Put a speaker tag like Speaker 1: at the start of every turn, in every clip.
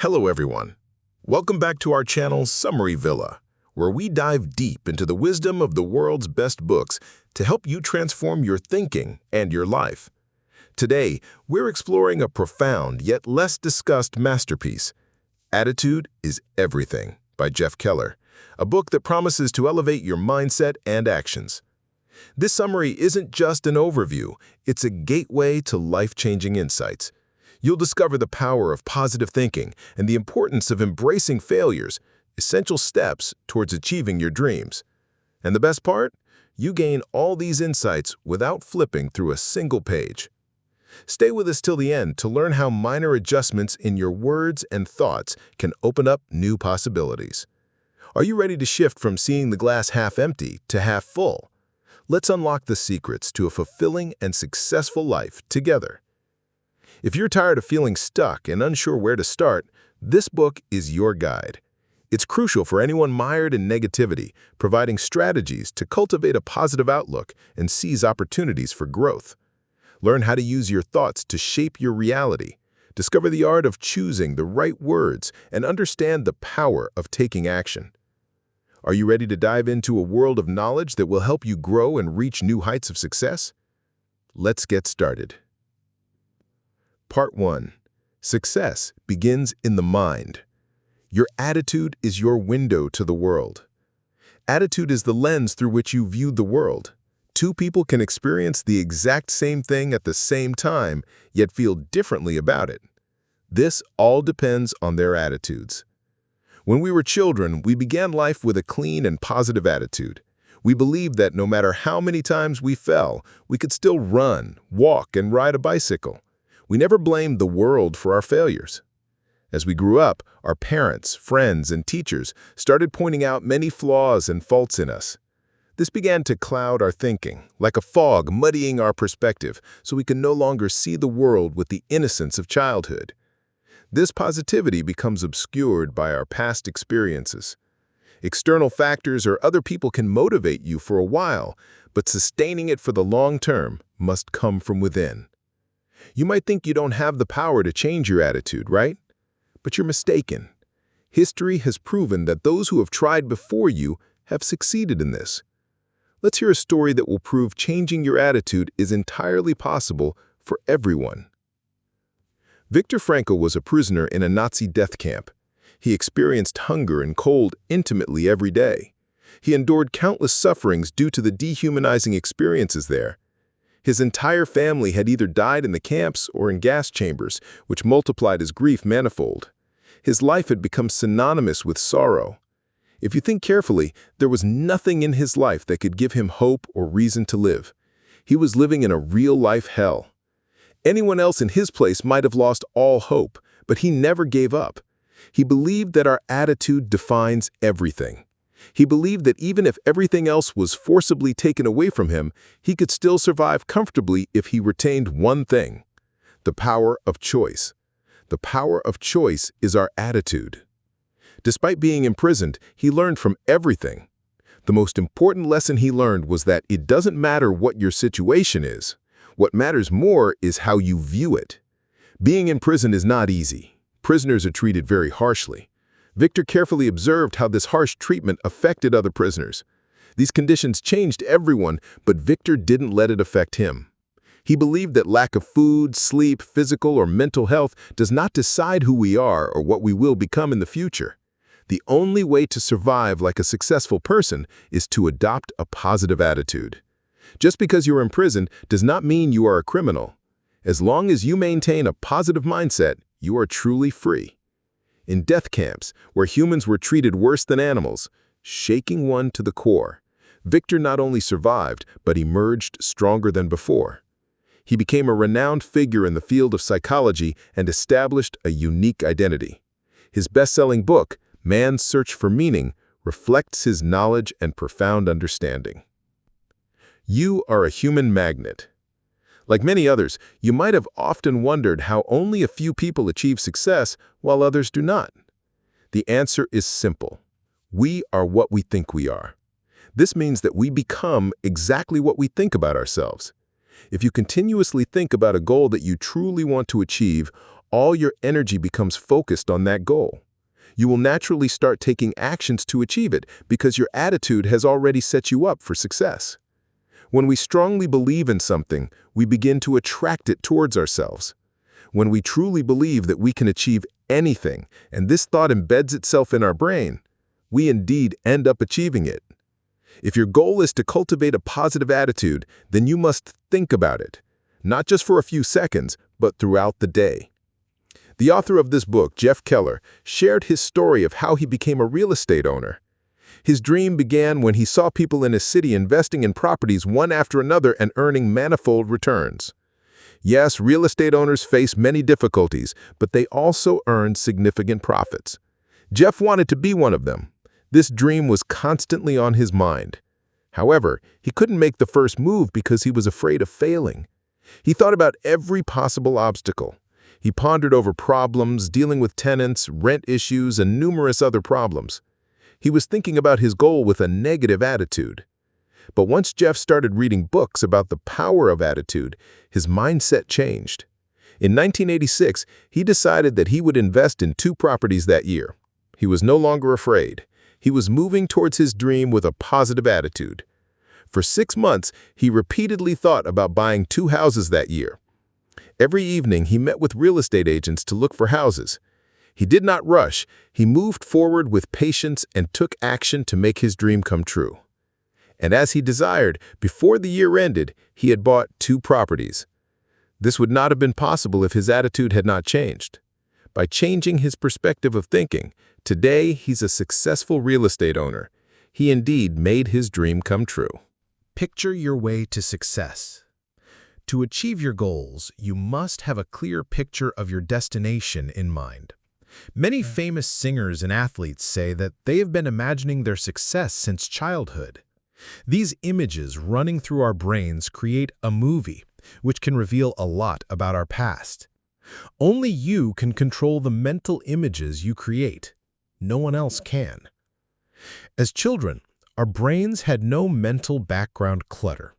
Speaker 1: Hello everyone. Welcome back to our channel Summary Villa, where we dive deep into the wisdom of the world's best books to help you transform your thinking and your life. Today, we're exploring a profound yet less discussed masterpiece, Attitude is Everything by Jeff Keller, a book that promises to elevate your mindset and actions. This summary isn't just an overview, it's a gateway to life-changing insights. You'll discover the power of positive thinking and the importance of embracing failures, essential steps towards achieving your dreams. And the best part? You gain all these insights without flipping through a single page. Stay with us till the end to learn how minor adjustments in your words and thoughts can open up new possibilities. Are you ready to shift from seeing the glass half empty to half full? Let's unlock the secrets to a fulfilling and successful life together. If you're tired of feeling stuck and unsure where to start, this book is your guide. It's crucial for anyone mired in negativity, providing strategies to cultivate a positive outlook and seize opportunities for growth. Learn how to use your thoughts to shape your reality, discover the art of choosing the right words, and understand the power of taking action. Are you ready to dive into a world of knowledge that will help you grow and reach new heights of success? Let's get started. Part 1. Success begins in the mind. Your attitude is your window to the world. Attitude is the lens through which you view the world. Two people can experience the exact same thing at the same time, yet feel differently about it. This all depends on their attitudes. When we were children, we began life with a clean and positive attitude. We believed that no matter how many times we fell, we could still run, walk, and ride a bicycle. We never blamed the world for our failures. As we grew up, our parents, friends, and teachers started pointing out many flaws and faults in us. This began to cloud our thinking, like a fog muddying our perspective, so we could no longer see the world with the innocence of childhood. This positivity becomes obscured by our past experiences. External factors or other people can motivate you for a while, but sustaining it for the long term must come from within. You might think you don't have the power to change your attitude, right? But you're mistaken. History has proven that those who have tried before you have succeeded in this. Let's hear a story that will prove changing your attitude is entirely possible for everyone. Viktor Frankl was a prisoner in a Nazi death camp. He experienced hunger and cold intimately every day. He endured countless sufferings due to the dehumanizing experiences there. His entire family had either died in the camps or in gas chambers, which multiplied his grief manifold. His life had become synonymous with sorrow. If you think carefully, there was nothing in his life that could give him hope or reason to live. He was living in a real-life hell. Anyone else in his place might have lost all hope, but he never gave up. He believed that our attitude defines everything. He believed that even if everything else was forcibly taken away from him, he could still survive comfortably if he retained one thing: the power of choice. The power of choice is our attitude. Despite being imprisoned, he learned from everything. The most important lesson he learned was that it doesn't matter what your situation is. What matters more is how you view it. Being in prison is not easy. Prisoners are treated very harshly. Viktor carefully observed how this harsh treatment affected other prisoners. These conditions changed everyone, but Viktor didn't let it affect him. He believed that lack of food, sleep, physical, or mental health does not decide who we are or what we will become in the future. The only way to survive like a successful person is to adopt a positive attitude. Just because you're imprisoned does not mean you are a criminal. As long as you maintain a positive mindset, you are truly free. In death camps, where humans were treated worse than animals, shaking one to the core, Viktor not only survived, but emerged stronger than before. He became a renowned figure in the field of psychology and established a unique identity. His best-selling book, Man's Search for Meaning, reflects his knowledge and profound understanding. You are a human magnet. Like many others, you might have often wondered how only a few people achieve success while others do not. The answer is simple. We are what we think we are. This means that we become exactly what we think about ourselves. If you continuously think about a goal that you truly want to achieve, all your energy becomes focused on that goal. You will naturally start taking actions to achieve it because your attitude has already set you up for success. When we strongly believe in something, we begin to attract it towards ourselves. When we truly believe that we can achieve anything, and this thought embeds itself in our brain, we indeed end up achieving it. If your goal is to cultivate a positive attitude, then you must think about it, not just for a few seconds, but throughout the day. The author of this book, Jeff Keller, shared his story of how he became a real estate owner. His dream began when he saw people in his city investing in properties one after another and earning manifold returns. Yes, real estate owners face many difficulties, but they also earn significant profits. Jeff wanted to be one of them. This dream was constantly on his mind. However, he couldn't make the first move because he was afraid of failing. He thought about every possible obstacle. He pondered over problems, dealing with tenants, rent issues, and numerous other problems. He was thinking about his goal with a negative attitude. But once Jeff started reading books about the power of attitude, his mindset changed. In 1986, he decided that he would invest in 2 properties that year. He was no longer afraid. He was moving towards his dream with a positive attitude. For 6 months, he repeatedly thought about buying 2 houses that year. Every evening, he met with real estate agents to look for houses. He did not rush. He moved forward with patience and took action to make his dream come true. And as he desired, before the year ended, he had bought 2 properties. This would not have been possible if his attitude had not changed. By changing his perspective of thinking, today he's a successful real estate owner. He indeed made his dream come true.
Speaker 2: Picture your way to success. To achieve your goals, you must have a clear picture of your destination in mind. Many famous singers and athletes say that they have been imagining their success since childhood. These images running through our brains create a movie, which can reveal a lot about our past. Only you can control the mental images you create. No one else can. As children, our brains had no mental background clutter.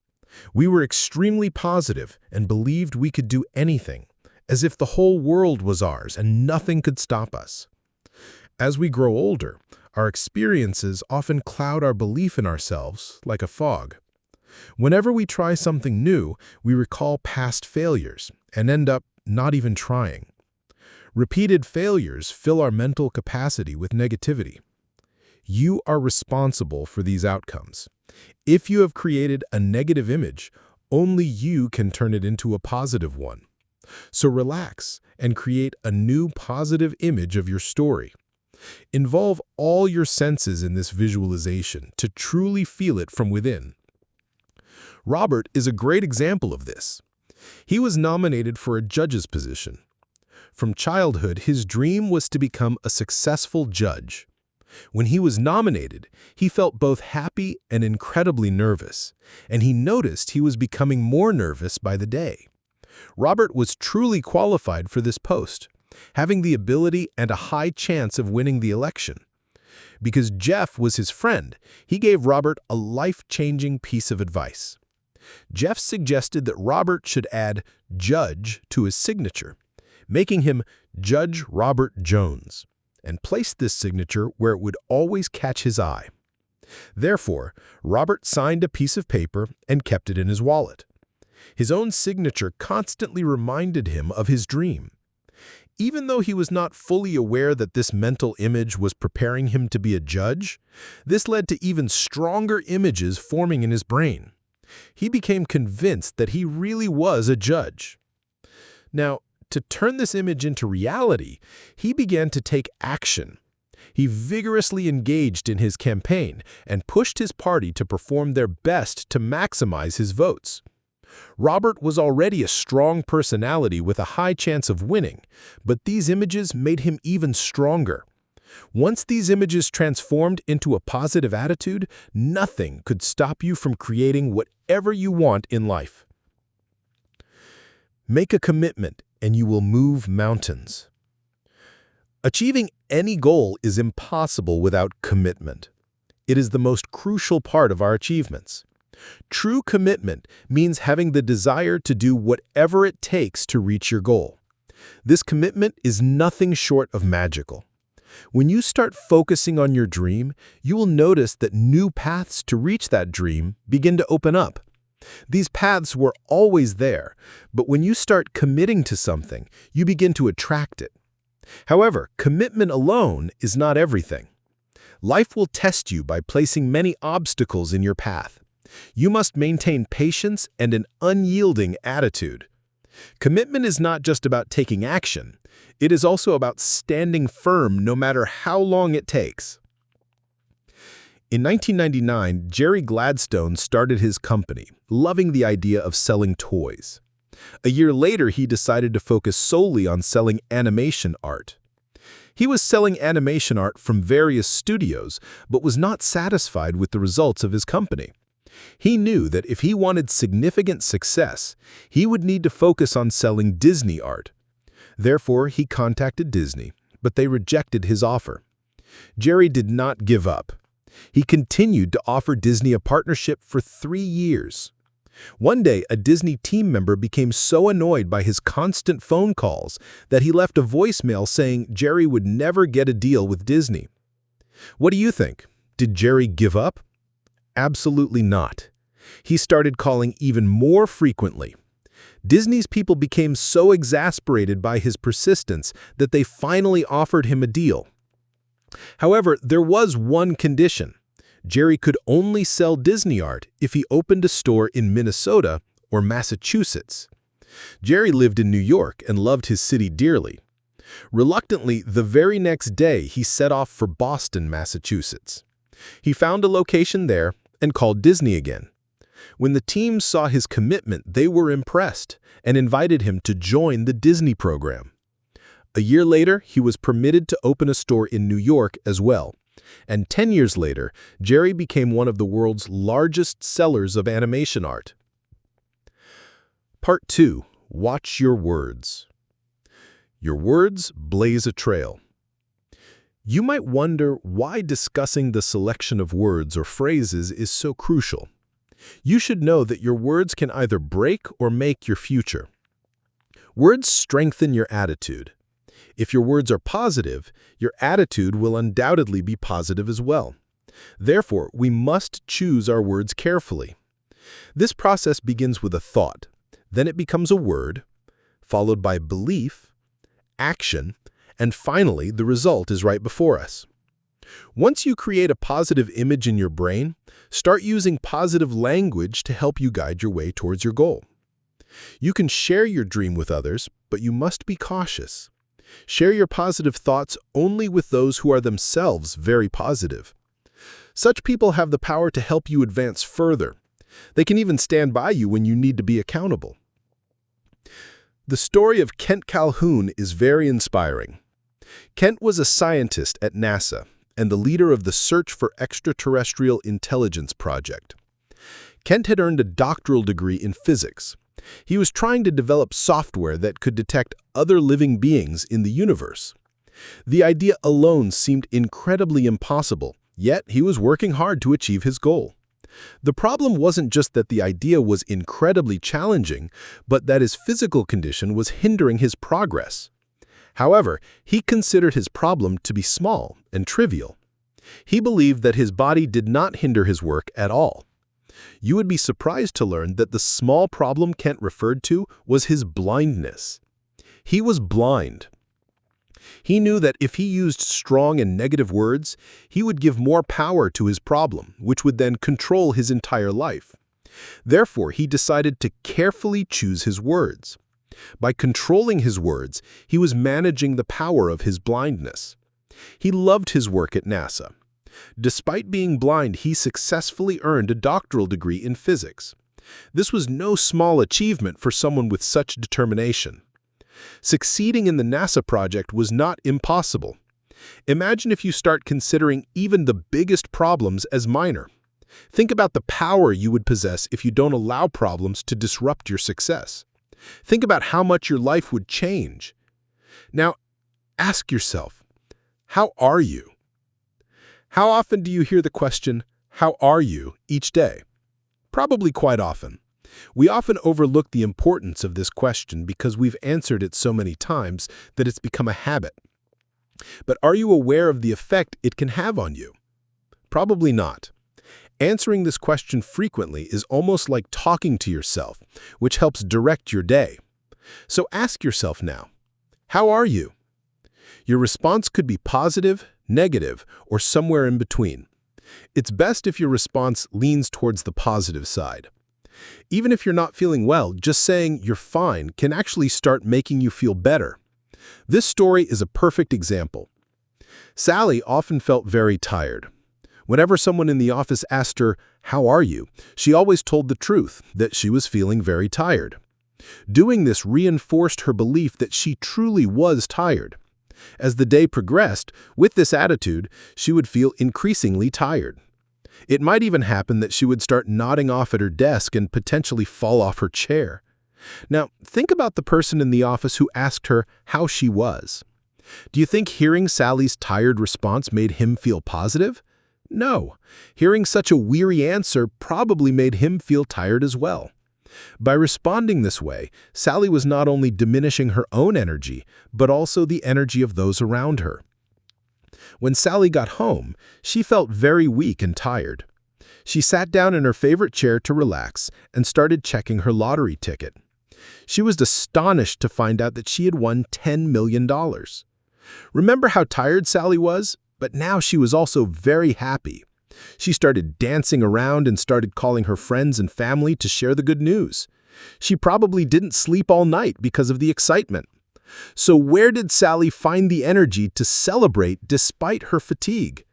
Speaker 2: We were extremely positive and believed we could do anything, as if the whole world was ours and nothing could stop us. As we grow older, our experiences often cloud our belief in ourselves like a fog. Whenever we try something new, we recall past failures and end up not even trying. Repeated failures fill our mental capacity with negativity. You are responsible for these outcomes. If you have created a negative image, only you can turn it into a positive one. So relax and create a new positive image of your story. Involve all your senses in this visualization to truly feel it from within. Robert is a great example of this. He was nominated for a judge's position. From childhood, his dream was to become a successful judge. When he was nominated, he felt both happy and incredibly nervous, and he noticed he was becoming more nervous by the day. Robert was truly qualified for this post, having the ability and a high chance of winning the election. Because Jeff was his friend, he gave Robert a life-changing piece of advice. Jeff suggested that Robert should add Judge to his signature, making him Judge Robert Jones, and placed this signature where it would always catch his eye. Therefore, Robert signed a piece of paper and kept it in his wallet. His own signature constantly reminded him of his dream. Even though he was not fully aware that this mental image was preparing him to be a judge, this led to even stronger images forming in his brain. He became convinced that he really was a judge. Now, to turn this image into reality, he began to take action. He vigorously engaged in his campaign and pushed his party to perform their best to maximize his votes. Robert was already a strong personality with a high chance of winning, but these images made him even stronger. Once these images transformed into a positive attitude, nothing could stop you from creating whatever you want in life. Make a commitment and you will move mountains. Achieving any goal is impossible without commitment. It is the most crucial part of our achievements. True commitment means having the desire to do whatever it takes to reach your goal. This commitment is nothing short of magical. When you start focusing on your dream, you will notice that new paths to reach that dream begin to open up. These paths were always there, but when you start committing to something, you begin to attract it. However, commitment alone is not everything. Life will test you by placing many obstacles in your path. You must maintain patience and an unyielding attitude. Commitment is not just about taking action. It is also about standing firm no matter how long it takes. In 1999, Jerry Gladstone started his company, loving the idea of selling toys. A year later, he decided to focus solely on selling animation art. He was selling animation art from various studios, but was not satisfied with the results of his company. He knew that if he wanted significant success, he would need to focus on selling Disney art. Therefore, he contacted Disney, but they rejected his offer. Jerry did not give up. He continued to offer Disney a partnership for 3 years. One day, a Disney team member became so annoyed by his constant phone calls that he left a voicemail saying Jerry would never get a deal with Disney. What do you think? Did Jerry give up? Absolutely not. He started calling even more frequently. Disney's people became so exasperated by his persistence that they finally offered him a deal. However, there was one condition. Jerry could only sell Disney art if he opened a store in Minnesota or Massachusetts. Jerry lived in New York and loved his city dearly. Reluctantly, the very next day he set off for Boston, Massachusetts. He found a location there and called Disney again. When the team saw his commitment, they were impressed and invited him to join the Disney program. A year later, he was permitted to open a store in New York as well. And 10 years later, Jerry became one of the world's largest sellers of animation art. Part 2. Watch your words. Your words blaze a trail. You might wonder why discussing the selection of words or phrases is so crucial. You should know that your words can either break or make your future. Words strengthen your attitude. If your words are positive, your attitude will undoubtedly be positive as well. Therefore, we must choose our words carefully. This process begins with a thought, then it becomes a word, followed by belief, action, and finally, the result is right before us. Once you create a positive image in your brain, start using positive language to help you guide your way towards your goal. You can share your dream with others, but you must be cautious. Share your positive thoughts only with those who are themselves very positive. Such people have the power to help you advance further. They can even stand by you when you need to be accountable. The story of Kent Calhoun is very inspiring. Kent was a scientist at NASA and the leader of the Search for Extraterrestrial Intelligence project. Kent had earned a doctoral degree in physics. He was trying to develop software that could detect other living beings in the universe. The idea alone seemed incredibly impossible, yet he was working hard to achieve his goal. The problem wasn't just that the idea was incredibly challenging, but that his physical condition was hindering his progress. However, he considered his problem to be small and trivial. He believed that his body did not hinder his work at all. You would be surprised to learn that the small problem Kent referred to was his blindness. He was blind. He knew that if he used strong and negative words, he would give more power to his problem, which would then control his entire life. Therefore, he decided to carefully choose his words. By controlling his words, he was managing the power of his blindness. He loved his work at NASA. Despite being blind, he successfully earned a doctoral degree in physics. This was no small achievement for someone with such determination. Succeeding in the NASA project was not impossible. Imagine if you start considering even the biggest problems as minor. Think about the power you would possess if you don't allow problems to disrupt your success. Think about how much your life would change. Now, ask yourself, how are you? How often do you hear the question, "How are you?" each day? Probably quite often. We often overlook the importance of this question because we've answered it so many times that it's become a habit. But are you aware of the effect it can have on you? Probably not. Answering this question frequently is almost like talking to yourself, which helps direct your day. So ask yourself now, how are you? Your response could be positive, negative, or somewhere in between. It's best if your response leans towards the positive side. Even if you're not feeling well, just saying you're fine can actually start making you feel better. This story is a perfect example. Sally often felt very tired. Whenever someone in the office asked her, "How are you?" she always told the truth, that she was feeling very tired. Doing this reinforced her belief that she truly was tired. As the day progressed, with this attitude, she would feel increasingly tired. It might even happen that she would start nodding off at her desk and potentially fall off her chair. Now, think about the person in the office who asked her how she was. Do you think hearing Sally's tired response made him feel positive? No. Hearing such a weary answer probably made him feel tired as well. By responding this way, Sally was not only diminishing her own energy, but also the energy of those around her. When Sally got home, she felt very weak and tired. She sat down in her favorite chair to relax and started checking her lottery ticket. She was astonished to find out that she had won $10 million. Remember how tired Sally was? But now she was also very happy. She started dancing around and started calling her friends and family to share the good news. She probably didn't sleep all night because of the excitement. So where did Sally find the energy to celebrate despite her fatigue?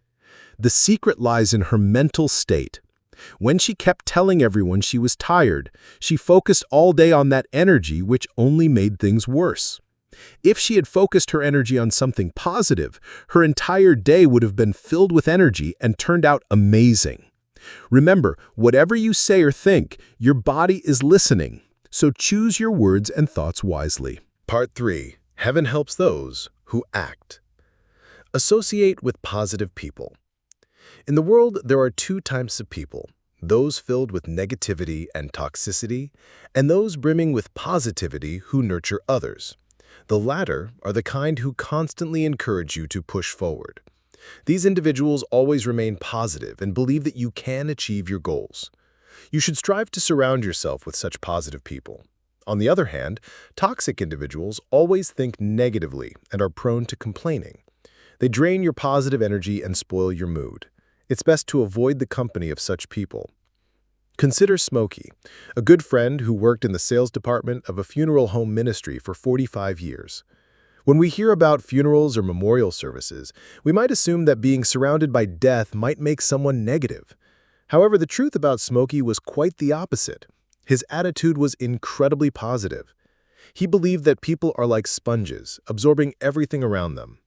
Speaker 2: The secret lies in her mental state. When she kept telling everyone she was tired, she focused all day on that energy, which only made things worse. If she had focused her energy on something positive, her entire day would have been filled with energy and turned out amazing. Remember, whatever you say or think, your body is listening, so choose your words and thoughts wisely.
Speaker 1: Part 3. Heaven helps those who act. Associate with positive people. In the world, there are two types of people, those filled with negativity and toxicity, and those brimming with positivity who nurture others. The latter are the kind who constantly encourage you to push forward. These individuals always remain positive and believe that you can achieve your goals. You should strive to surround yourself with such positive people. On the other hand, toxic individuals always think negatively and are prone to complaining. They drain your positive energy and spoil your mood. It's best to avoid the company of such people. Consider Smokey, a good friend who worked in the sales department of a funeral home ministry for 45 years. When we hear about funerals or memorial services, we might assume that being surrounded by death might make someone negative. However, the truth about Smokey was quite the opposite. His attitude was incredibly positive. He believed that people are like sponges, absorbing everything around them.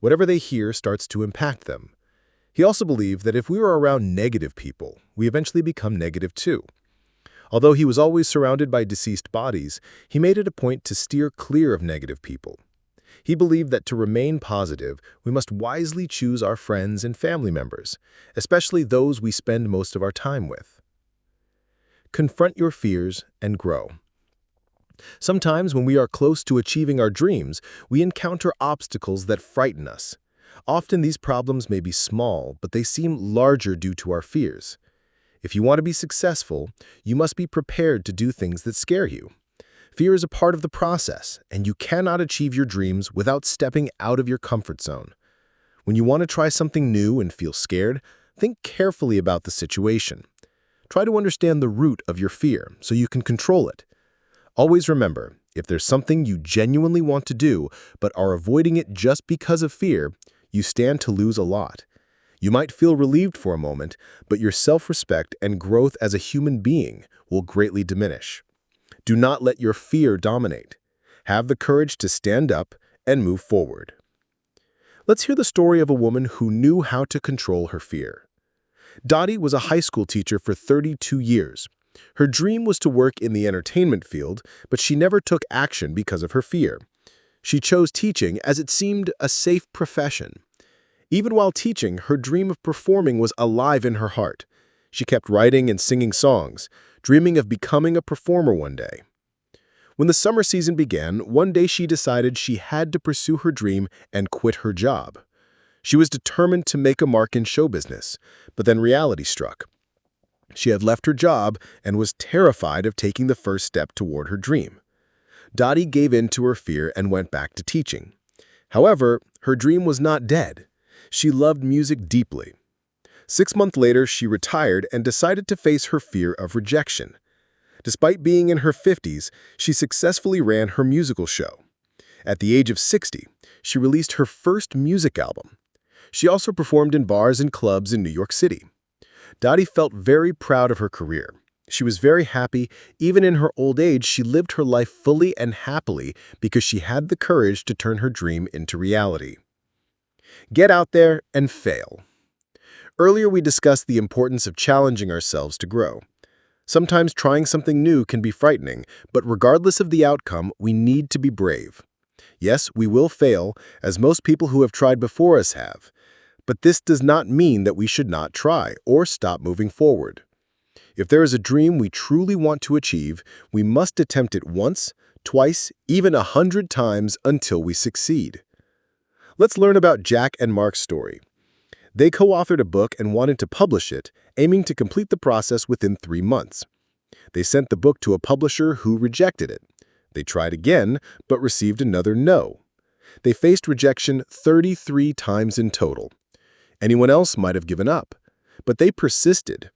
Speaker 1: Whatever they hear starts to impact them. He also believed that if we were around negative people, we eventually become negative too. Although he was always surrounded by deceased bodies, he made it a point to steer clear of negative people. He believed that to remain positive, we must wisely choose our friends and family members, especially those we spend most of our time with. Confront your fears and grow. Sometimes when we are close to achieving our dreams, we encounter obstacles that frighten us. Often these problems may be small, but they seem larger due to our fears. If you want to be successful, you must be prepared to do things that scare you. Fear is a part of the process, and you cannot achieve your dreams without stepping out of your comfort zone. When you want to try something new and feel scared, think carefully about the situation. Try to understand the root of your fear so you can control it. Always remember, if there's something you genuinely want to do but are avoiding it just because of fear, you stand to lose a lot. You might feel relieved for a moment, but your self-respect and growth as a human being will greatly diminish. Do not let your fear dominate. Have the courage to stand up and move forward. Let's hear the story of a woman who knew how to control her fear. Dottie was a high school teacher for 32 years. Her dream was to work in the entertainment field, but she never took action because of her fear. She chose teaching as it seemed a safe profession. Even while teaching, her dream of performing was alive in her heart.
Speaker 2: She kept writing and singing songs, dreaming of becoming a performer one day. When the summer season began, one day she decided she had to pursue her dream and quit her job. She was determined to make a mark in show business, but then reality struck. She had left her job and was terrified of taking the first step toward her dream. Dottie gave in to her fear and went back to teaching. However, her dream was not dead. She loved music deeply. 6 months later, she retired and decided to face her fear of rejection. Despite being in her 50s, she successfully ran her musical show. At the age of 60, she released her first music album. She also performed in bars and clubs in New York City. Dottie felt very proud of her career. She was very happy. Even in her old age, she lived her life fully and happily because she had the courage to turn her dream into reality. Get out there and fail. Earlier, we discussed the importance of challenging ourselves to grow. Sometimes trying something new can be frightening, but regardless of the outcome, we need to be brave. Yes, we will fail, as most people who have tried before us have. But this does not mean that we should not try or stop moving forward. If there is a dream we truly want to achieve, we must attempt it once, twice, even 100 times until we succeed. Let's learn about Jack and Mark's story. They co-authored a book and wanted to publish it, aiming to complete the process within 3 months. They sent the book to a publisher who rejected it. They tried again, but received another no. They faced rejection 33 times in total. Anyone else might have given up, but they persisted.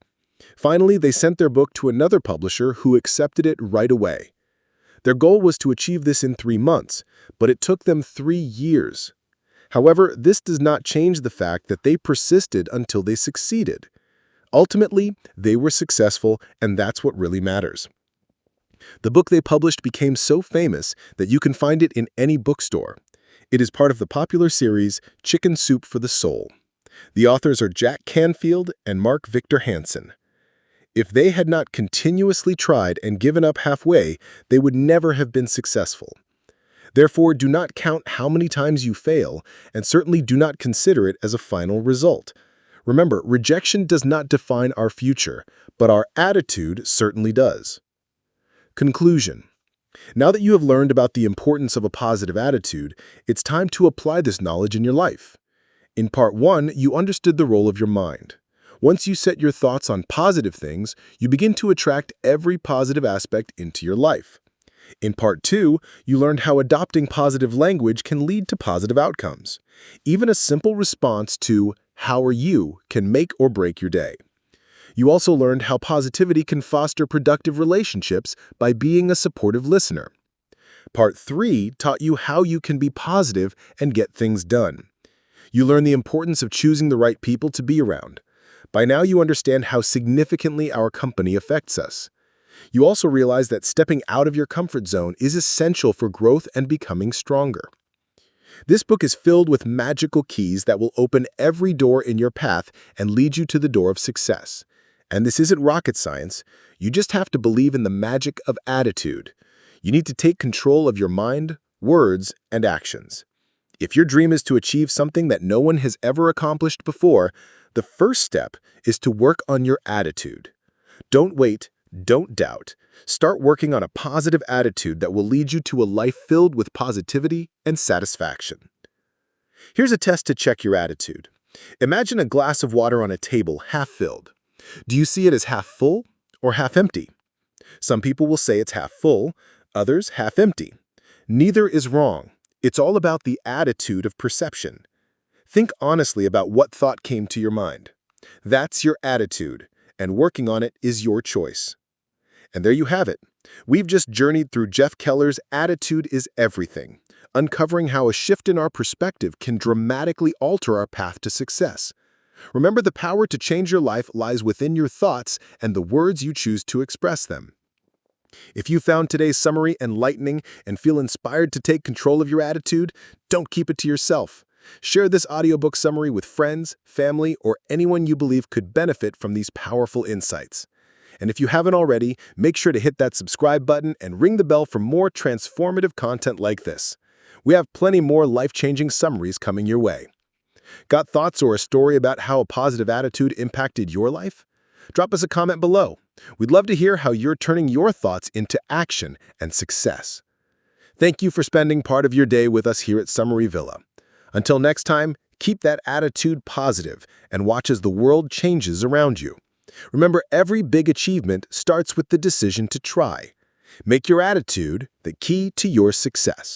Speaker 2: Finally, they sent their book to another publisher who accepted it right away. Their goal was to achieve this in 3 months, but it took them 3 years. However, this does not change the fact that they persisted until they succeeded. Ultimately, they were successful, and that's what really matters. The book they published became so famous that you can find it in any bookstore. It is part of the popular series Chicken Soup for the Soul. The authors are Jack Canfield and Mark Victor Hansen. If they had not continuously tried and given up halfway, they would never have been successful. Therefore, do not count how many times you fail, and certainly do not consider it as a final result. Remember, rejection does not define our future, but our attitude certainly does. Conclusion. Now that you have learned about the importance of a positive attitude, it's time to apply this knowledge in your life. In Part 1, you understood the role of your mind. Once you set your thoughts on positive things, you begin to attract every positive aspect into your life. In Part 2, you learned how adopting positive language can lead to positive outcomes. Even a simple response to "How are you?" can make or break your day. You also learned how positivity can foster productive relationships by being a supportive listener. Part 3 taught you how you can be positive and get things done. You learned the importance of choosing the right people to be around. By now you understand how significantly our company affects us. You also realize that stepping out of your comfort zone is essential for growth and becoming stronger. This book is filled with magical keys that will open every door in your path and lead you to the door of success. And this isn't rocket science. You just have to believe in the magic of attitude. You need to take control of your mind, words, and actions. If your dream is to achieve something that no one has ever accomplished before, the first step is to work on your attitude. Don't wait, don't doubt. Start working on a positive attitude that will lead you to a life filled with positivity and satisfaction. Here's a test to check your attitude. Imagine a glass of water on a table half filled. Do you see it as half full or half empty? Some people will say it's half full, others half empty. Neither is wrong. It's all about the attitude of perception. Think honestly about what thought came to your mind. That's your attitude, and working on it is your choice. And there you have it. We've just journeyed through Jeff Keller's Attitude is Everything, uncovering how a shift in our perspective can dramatically alter our path to success. Remember, the power to change your life lies within your thoughts and the words you choose to express them. If you found today's summary enlightening and feel inspired to take control of your attitude, don't keep it to yourself. Share this audiobook summary with friends, family, or anyone you believe could benefit from these powerful insights. And if you haven't already, make sure to hit that subscribe button and ring the bell for more transformative content like this. We have plenty more life-changing summaries coming your way. Got thoughts or a story about how a positive attitude impacted your life?
Speaker 1: Drop us a comment below. We'd love to hear how you're turning your thoughts into action and success. Thank you for spending part of your day with us here at Summary Villa. Until next time, keep that attitude positive and watch as the world changes around you. Remember, every big achievement starts with the decision to try. Make your attitude the key to your success.